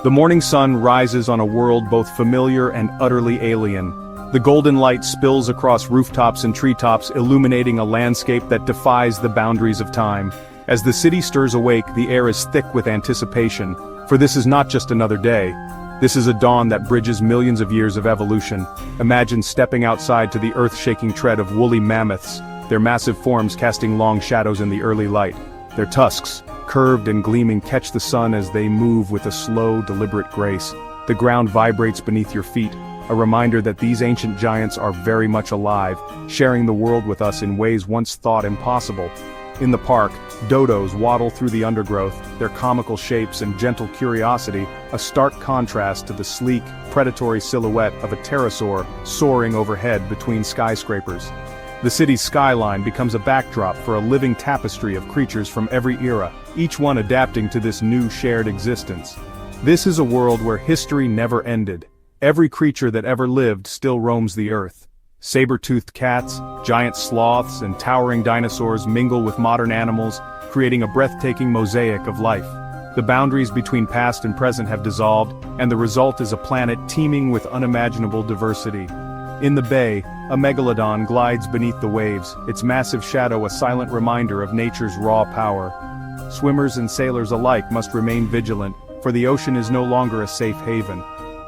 The morning sun rises on a world both familiar and utterly alien. The golden light spills across rooftops and treetops, illuminating a landscape that defies the boundaries of time. As the city stirs awake, the air is thick with anticipation, for this is not just another day. This is a dawn that bridges millions of years of evolution. Imagine stepping outside to the earth-shaking tread of woolly mammoths, their massive forms casting long shadows in the early light. Their tusks, curved and gleaming, catch the sun as they move with a slow, deliberate grace. The ground vibrates beneath your feet, a reminder that these ancient giants are very much alive, sharing the world with us in ways once thought impossible. In the park, dodos waddle through the undergrowth, their comical shapes and gentle curiosity, a stark contrast to the sleek, predatory silhouette of a pterosaur soaring overhead between skyscrapers. The city's skyline becomes a backdrop for a living tapestry of creatures from every era, each one adapting to this new shared existence. This is a world where history never ended. Every creature that ever lived still roams the earth. Saber-toothed cats, giant sloths, and towering dinosaurs mingle with modern animals, creating a breathtaking mosaic of life. The boundaries between past and present have dissolved, and the result is a planet teeming with unimaginable diversity. In the bay, a megalodon glides beneath the waves, its massive shadow a silent reminder of nature's raw power. Swimmers and sailors alike must remain vigilant, for the ocean is no longer a safe haven.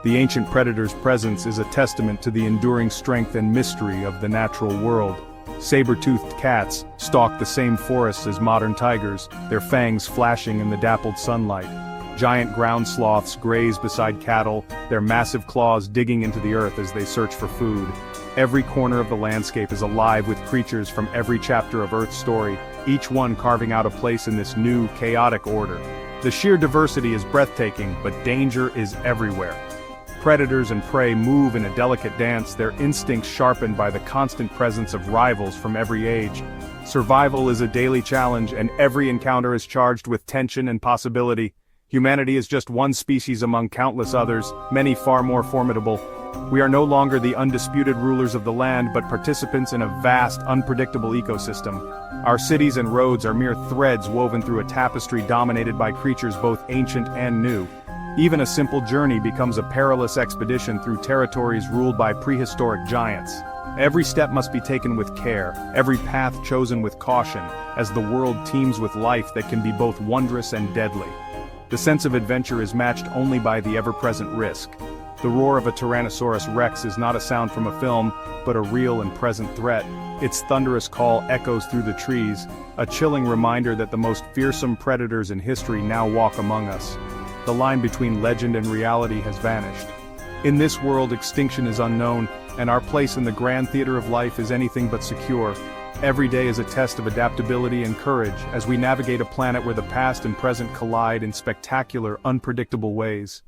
The ancient predator's presence is a testament to the enduring strength and mystery of the natural world. Saber-toothed cats stalk the same forests as modern tigers, their fangs flashing in the dappled sunlight. Giant ground sloths graze beside cattle, their massive claws digging into the earth as they search for food. Every corner of the landscape is alive with creatures from every chapter of Earth's story, each one carving out a place in this new, chaotic order. The sheer diversity is breathtaking, but danger is everywhere. Predators and prey move in a delicate dance, their instincts sharpened by the constant presence of rivals from every age. Survival is a daily challenge, and every encounter is charged with tension and possibility. Humanity is just one species among countless others, many far more formidable. We are no longer the undisputed rulers of the land, but participants in a vast, unpredictable ecosystem. Our cities and roads are mere threads woven through a tapestry dominated by creatures both ancient and new. Even a simple journey becomes a perilous expedition through territories ruled by prehistoric giants. Every step must be taken with care, every path chosen with caution, as the world teems with life that can be both wondrous and deadly. The sense of adventure is matched only by the ever-present risk. The roar of a Tyrannosaurus Rex is not a sound from a film, but a real and present threat. Its thunderous call echoes through the trees, a chilling reminder that the most fearsome predators in history now walk among us. The line between legend and reality has vanished. In this world, extinction is unknown, and our place in the grand theater of life is anything but secure. Every day is a test of adaptability and courage, as we navigate a planet where the past and present collide in spectacular, unpredictable ways.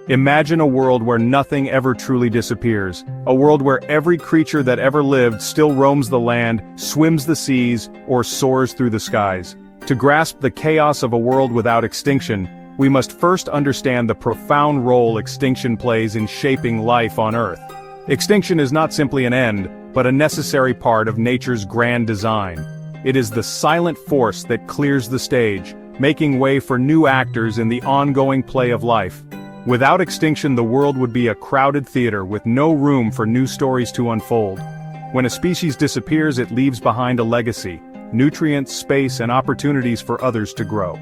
Imagine a world where nothing ever truly disappears, a world where every creature that ever lived still roams the land, swims the seas, or soars through the skies. To grasp the chaos of a world without extinction, we must first understand the profound role extinction plays in shaping life on Earth. Extinction is not simply an end, but a necessary part of nature's grand design. It is the silent force that clears the stage, making way for new actors in the ongoing play of life. Without extinction, the world would be a crowded theater with no room for new stories to unfold. When a species disappears, it leaves behind a legacy, nutrients, space, and opportunities for others to grow.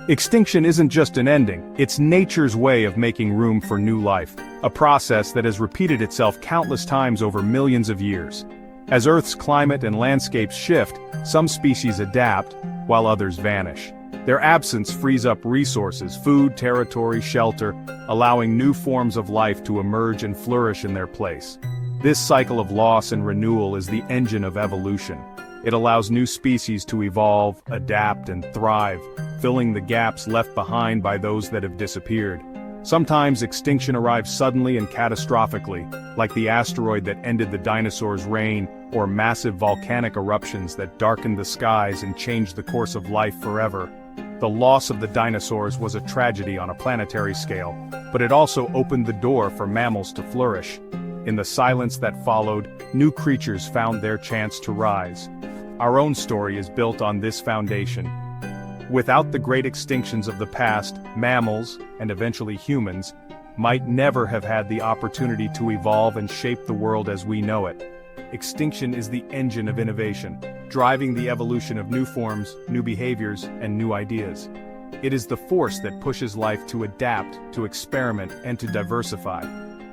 Extinction isn't just an ending, it's nature's way of making room for new life, a process that has repeated itself countless times over millions of years. As Earth's climate and landscapes shift, some species adapt, while others vanish. Their absence frees up resources, food, territory, shelter, allowing new forms of life to emerge and flourish in their place. This cycle of loss and renewal is the engine of evolution. It allows new species to evolve, adapt, and thrive, filling the gaps left behind by those that have disappeared. Sometimes extinction arrives suddenly and catastrophically, like the asteroid that ended the dinosaurs' reign, or massive volcanic eruptions that darkened the skies and changed the course of life forever. The loss of the dinosaurs was a tragedy on a planetary scale, but it also opened the door for mammals to flourish. In the silence that followed, new creatures found their chance to rise. Our own story is built on this foundation. Without the great extinctions of the past, mammals, and eventually humans, might never have had the opportunity to evolve and shape the world as we know it. Extinction is the engine of innovation, driving the evolution of new forms, new behaviors, and new ideas. It is the force that pushes life to adapt, to experiment, and to diversify.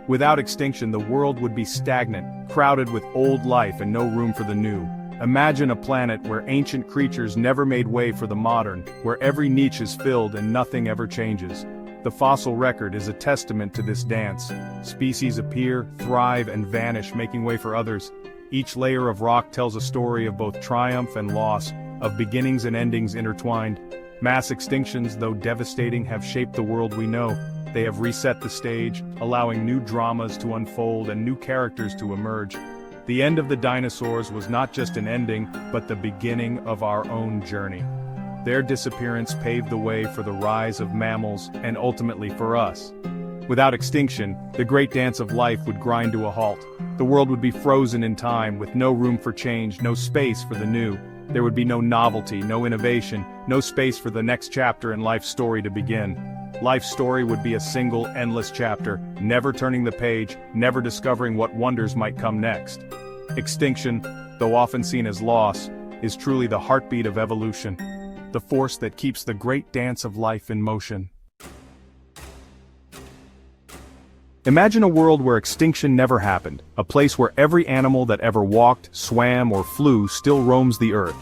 Without extinction, the world would be stagnant, crowded with old life and no room for the new. Imagine a planet where ancient creatures never made way for the modern, where every niche is filled and nothing ever changes. The fossil record is a testament to this dance. Species appear, thrive, and vanish, making way for others. Each layer of rock tells a story of both triumph and loss, of beginnings and endings intertwined. Mass extinctions, though devastating, have shaped the world we know. They have reset the stage, allowing new dramas to unfold and new characters to emerge. The end of the dinosaurs was not just an ending, but the beginning of our own journey. Their disappearance paved the way for the rise of mammals and ultimately for us. Without extinction, the great dance of life would grind to a halt. The world would be frozen in time, with no room for change, no space for the new. There would be no novelty, no innovation, no space for the next chapter in life's story to begin. Life's story would be a single, endless chapter, never turning the page, never discovering what wonders might come next. Extinction, though often seen as loss, is truly the heartbeat of evolution, the force that keeps the great dance of life in motion. Imagine a world where extinction never happened, a place where every animal that ever walked, swam, or flew still roams the earth.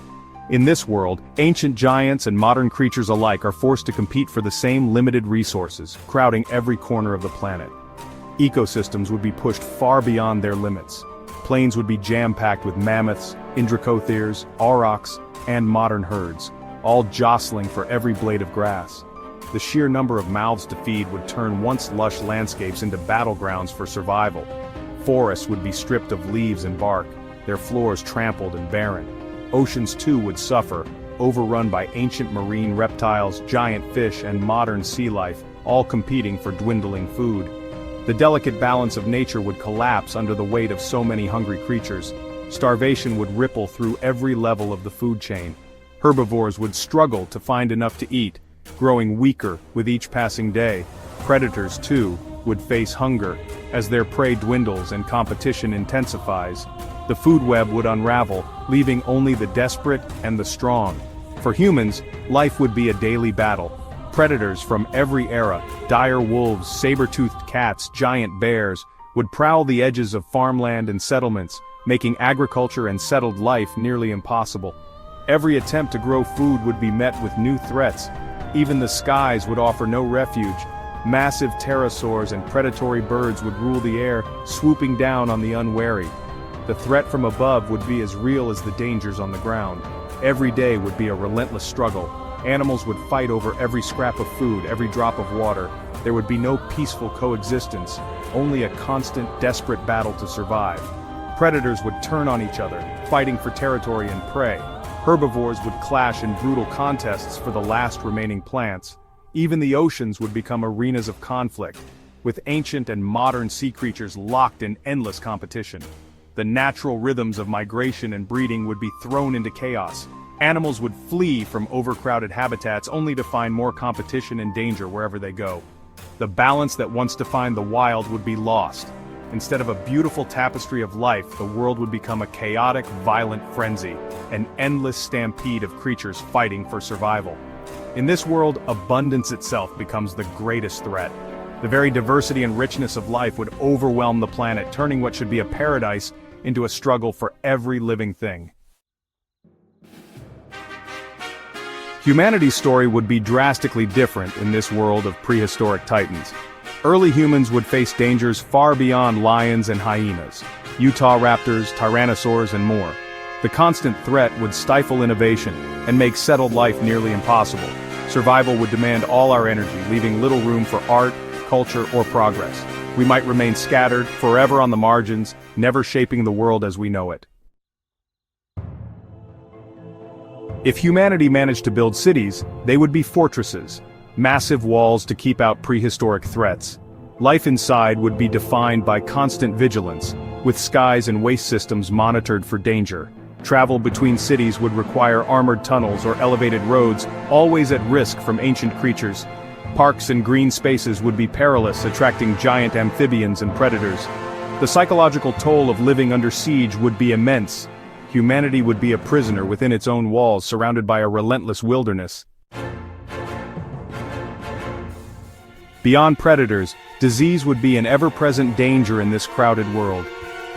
In this world, ancient giants and modern creatures alike are forced to compete for the same limited resources, crowding every corner of the planet. Ecosystems would be pushed far beyond their limits. Plains would be jam-packed with mammoths, indricotheres, aurochs, and modern herds, all jostling for every blade of grass. The sheer number of mouths to feed would turn once lush landscapes into battlegrounds for survival. Forests would be stripped of leaves and bark, their floors trampled and barren. Oceans too would suffer, overrun by ancient marine reptiles, giant fish, and modern sea life, all competing for dwindling food. The delicate balance of nature would collapse under the weight of so many hungry creatures. Starvation would ripple through every level of the food chain. Herbivores would struggle to find enough to eat, growing weaker with each passing day. Predators, too, would face hunger. As their prey dwindles and competition intensifies, the food web would unravel, leaving only the desperate and the strong. For humans, life would be a daily battle. Predators from every era, dire wolves, saber-toothed cats, giant bears, would prowl the edges of farmland and settlements, making agriculture and settled life nearly impossible. Every attempt to grow food would be met with new threats. Even the skies would offer no refuge. Massive pterosaurs and predatory birds would rule the air, swooping down on the unwary. The threat from above would be as real as the dangers on the ground. Every day would be a relentless struggle. Animals would fight over every scrap of food, every drop of water. There would be no peaceful coexistence, only a constant, desperate battle to survive. Predators would turn on each other, fighting for territory and prey. Herbivores would clash in brutal contests for the last remaining plants. Even the oceans would become arenas of conflict, with ancient and modern sea creatures locked in endless competition. The natural rhythms of migration and breeding would be thrown into chaos. Animals would flee from overcrowded habitats only to find more competition and danger wherever they go. The balance that once defined the wild would be lost. Instead of a beautiful tapestry of life, the world would become a chaotic, violent frenzy, an endless stampede of creatures fighting for survival. In this world, abundance itself becomes the greatest threat. The very diversity and richness of life would overwhelm the planet, turning what should be a paradise into a struggle for every living thing. Humanity's story would be drastically different in this world of prehistoric titans. Early humans would face dangers far beyond lions and hyenas, Utah raptors, tyrannosaurs, and more. The constant threat would stifle innovation and make settled life nearly impossible. Survival would demand all our energy, leaving little room for art, culture, or progress. We might remain scattered, forever on the margins, never shaping the world as we know it. If humanity managed to build cities, they would be fortresses, massive walls to keep out prehistoric threats. Life inside would be defined by constant vigilance, with skies and waste systems monitored for danger. Travel between cities would require armored tunnels or elevated roads, always at risk from ancient creatures. Parks and green spaces would be perilous, attracting giant amphibians and predators. The psychological toll of living under siege would be immense. Humanity would be a prisoner within its own walls, surrounded by a relentless wilderness. Beyond predators, disease would be an ever-present danger in this crowded world.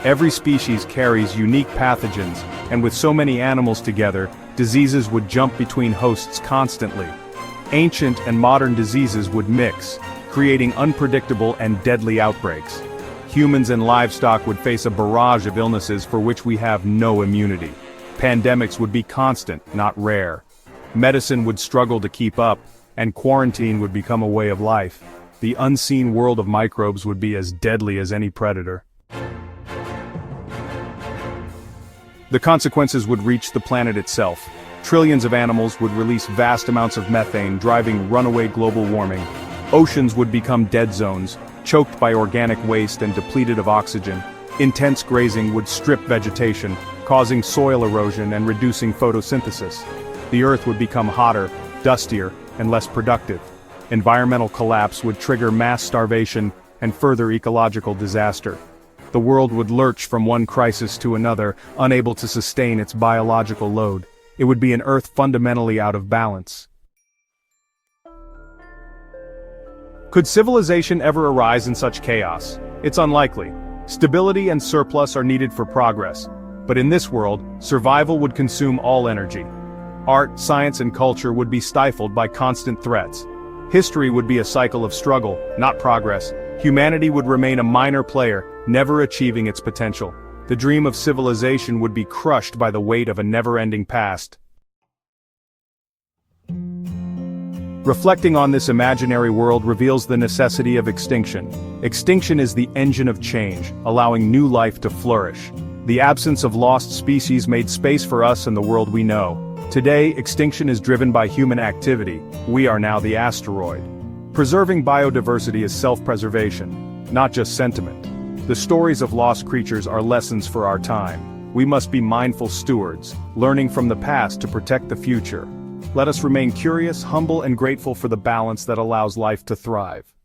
Every species carries unique pathogens, and with so many animals together, diseases would jump between hosts constantly. Ancient and modern diseases would mix, creating unpredictable and deadly outbreaks. Humans and livestock would face a barrage of illnesses for which we have no immunity. Pandemics would be constant, not rare. Medicine would struggle to keep up, and quarantine would become a way of life. The unseen world of microbes would be as deadly as any predator. The consequences would reach the planet itself. Trillions of animals would release vast amounts of methane, driving runaway global warming. Oceans would become dead zones, choked by organic waste and depleted of oxygen. Intense grazing would strip vegetation, causing soil erosion and reducing photosynthesis. The Earth would become hotter, dustier, and less productive. Environmental collapse would trigger mass starvation and further ecological disaster. The world would lurch from one crisis to another, unable to sustain its biological load. It would be an Earth fundamentally out of balance. Could civilization ever arise in such chaos? It's unlikely. Stability and surplus are needed for progress. But in this world, survival would consume all energy. Art, science, and culture would be stifled by constant threats. History would be a cycle of struggle, not progress. Humanity would remain a minor player, never achieving its potential. The dream of civilization would be crushed by the weight of a never-ending past. Reflecting on this imaginary world reveals the necessity of extinction. Extinction is the engine of change, allowing new life to flourish. The absence of lost species made space for us and the world we know. Today, extinction is driven by human activity. We are now the asteroid. Preserving biodiversity is self-preservation, not just sentiment. The stories of lost creatures are lessons for our time. We must be mindful stewards, learning from the past to protect the future. Let us remain curious, humble, and grateful for the balance that allows life to thrive.